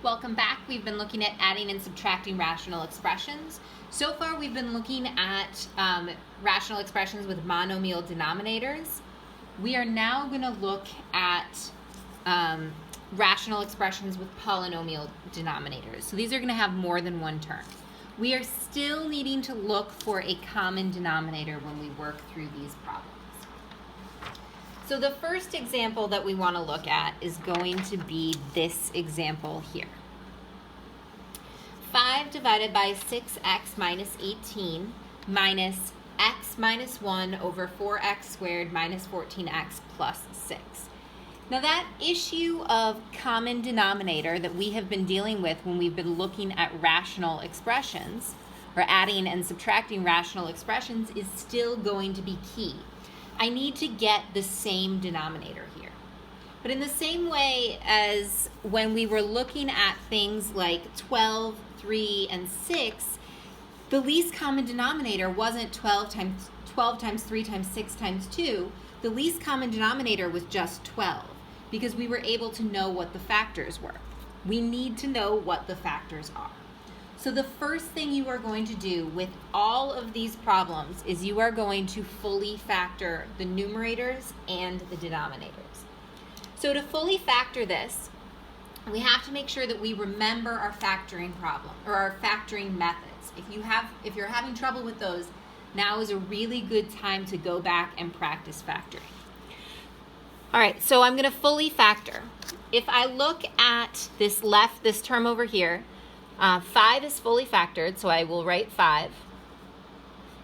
Welcome back. We've been looking at adding and subtracting rational expressions. So far we've been looking at rational expressions with monomial denominators. We are now going to look at rational expressions with polynomial denominators. So these are going to have more than one term. We are still needing to look for a common denominator when we work through these problems. So the first example that we want to look at is going to be this example here. 5 divided by 6x minus 18 minus x minus 1 over 4x squared minus 14x plus 6. Now that issue of common denominator that we have been dealing with when we've been looking at rational expressions, or adding and subtracting rational expressions, is still going to be key. I need to get the same denominator here. But in the same way as when we were looking at things like 12, 3, and 6, the least common denominator wasn't 12 times 3 times 6 times 2. The least common denominator was just 12 because we were able to know what the factors were. We need to know what the factors are. So the first thing you are going to do with all of these problems is you are going to fully factor the numerators and the denominators. So to fully factor this, we have to make sure that we remember our factoring problem, or our factoring methods. If you're having trouble with those, now is a really good time to go back and practice factoring. All right, so I'm going to fully factor. If I look at this term over here, 5 is fully factored, so I will write 5.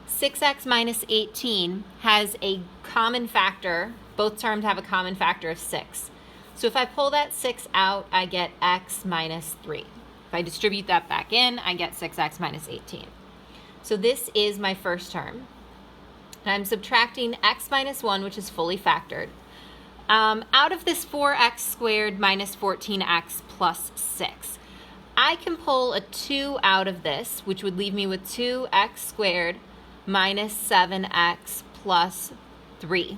6x minus 18 has a common factor. Both terms have a common factor of 6. So if I pull that 6 out, I get x minus 3. If I distribute that back in, I get 6x minus 18. So this is my first term. And I'm subtracting x minus 1, which is fully factored, out of this 4x squared minus 14x plus 6. I can pull a 2 out of this, which would leave me with 2x squared minus 7x plus 3.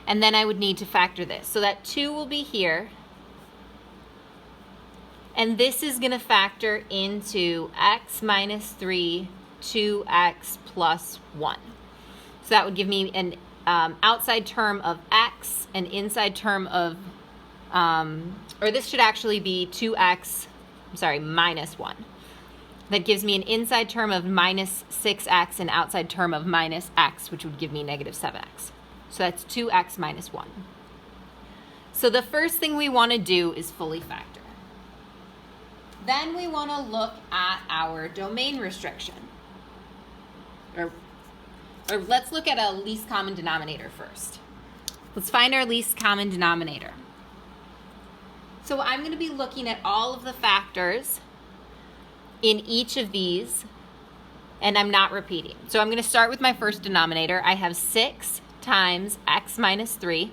And then I would need to factor this. So that 2 will be here. And this is going to factor into x minus 3, 2x plus 1. So that would give me an outside term of x, an inside term of, or this should actually be 2x, minus 1. That gives me an inside term of minus 6x, an outside term of minus x, which would give me negative 7x. So that's 2x minus 1. So the first thing we want to do is fully factor. Then we want to look at our domain restriction. Or let's look at a least common denominator first. Let's find our least common denominator. So I'm going to be looking at all of the factors in each of these, and I'm not repeating. So I'm going to start with my first denominator. I have 6 times x minus 3.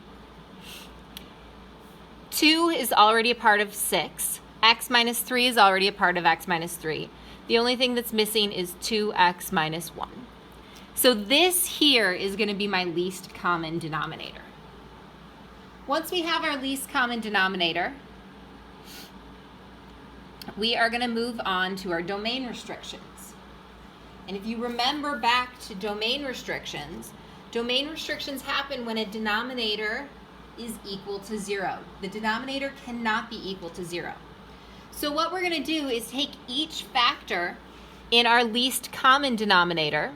2 is already a part of 6. X minus 3 is already a part of x minus 3. The only thing that's missing is 2x minus 1. So this here is going to be my least common denominator. Once we have our least common denominator, we are going to move on to our domain restrictions. And if you remember back to domain restrictions happen when a denominator is equal to 0. The denominator cannot be equal to 0. So what we're going to do is take each factor in our least common denominator,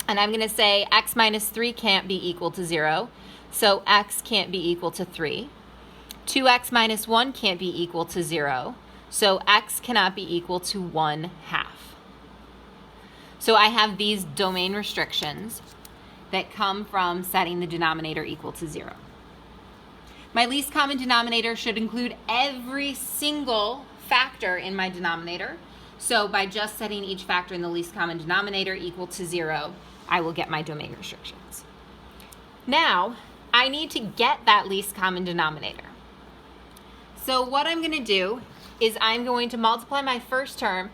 and I'm going to say x minus 3 can't be equal to 0, so x can't be equal to 3. 2x minus 1 can't be equal to 0, so x cannot be equal to 1/2. So I have these domain restrictions that come from setting the denominator equal to 0. My least common denominator should include every single factor in my denominator. So by just setting each factor in the least common denominator equal to 0, I will get my domain restrictions. Now, I need to get that least common denominator. So what I'm going to do is I'm going to multiply my first term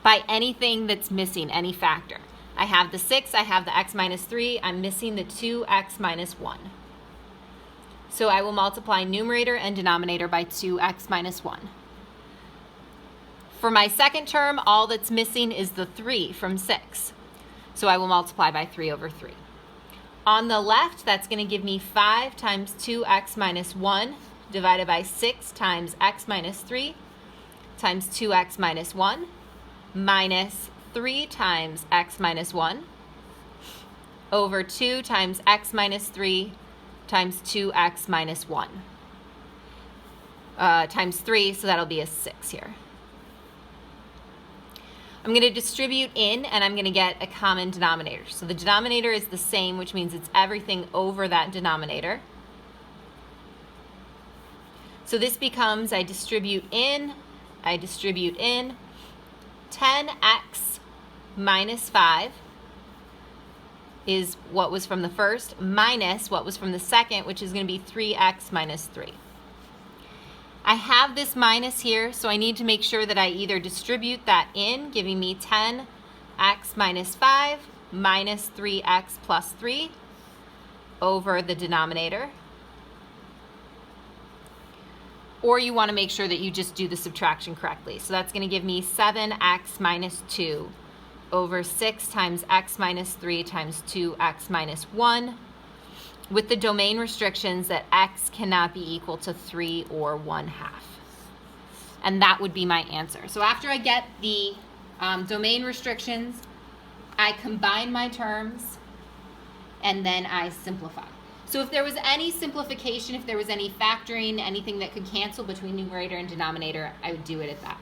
by anything that's missing, any factor. I have the 6, I have the x minus 3, I'm missing the 2x minus 1. So I will multiply numerator and denominator by 2x minus 1. For my second term, all that's missing is the 3 from 6. So I will multiply by 3 over 3. On the left, that's going to give me 5 times 2x minus 1 divided by 6 times x minus 3 times 2x minus 1 minus 3 times x minus 1 over 2 times x minus 3 times 2x minus 1 times 3, so that'll be a 6 here. I'm going to distribute in, and I'm going to get a common denominator. So the denominator is the same, which means it's everything over that denominator. So this becomes, I distribute in, 10x minus 5 is what was from the first, minus what was from the second, which is going to be 3x minus 3. I have this minus here, so I need to make sure that I either distribute that in, giving me 10x minus 5 minus 3x plus 3 over the denominator. Or you want to make sure that you just do the subtraction correctly. So that's going to give me 7x minus 2 over 6 times x minus 3 times 2x minus 1, with the domain restrictions that x cannot be equal to 3 or 1/2. And that would be my answer. So after I get the domain restrictions, I combine my terms, and then I simplify. So if there was any simplification, if there was any factoring, anything that could cancel between numerator and denominator, I would do it at that